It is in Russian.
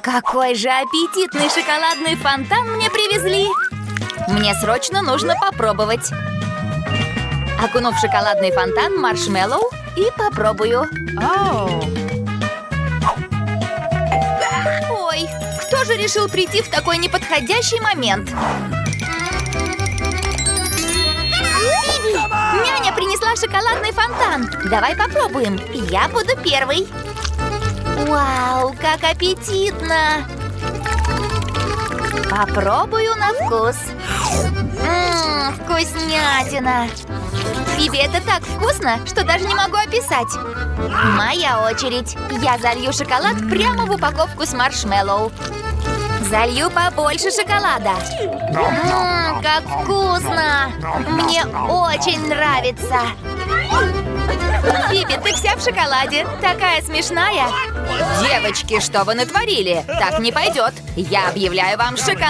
Какой же аппетитный шоколадный фонтан мне привезли! Мне срочно нужно попробовать. Окуну в шоколадный фонтан маршмеллоу и попробую. Ой, кто же решил прийти в такой неподходящий момент? Фиби, няня принесла шоколадный фонтан. Давай попробуем. Я буду первой. Вау, как аппетитно! Попробую на вкус. Вкуснятина! Фиби, это так вкусно, что даже не могу описать. Моя очередь. Я залью шоколад прямо в упаковку с маршмеллоу. Залью побольше шоколада. Как вкусно! Мне очень нравится. Фиби, ты вся в шоколаде. Такая смешная. Девочки, что вы натворили? Так не пойдет. Я объявляю вам шоколад.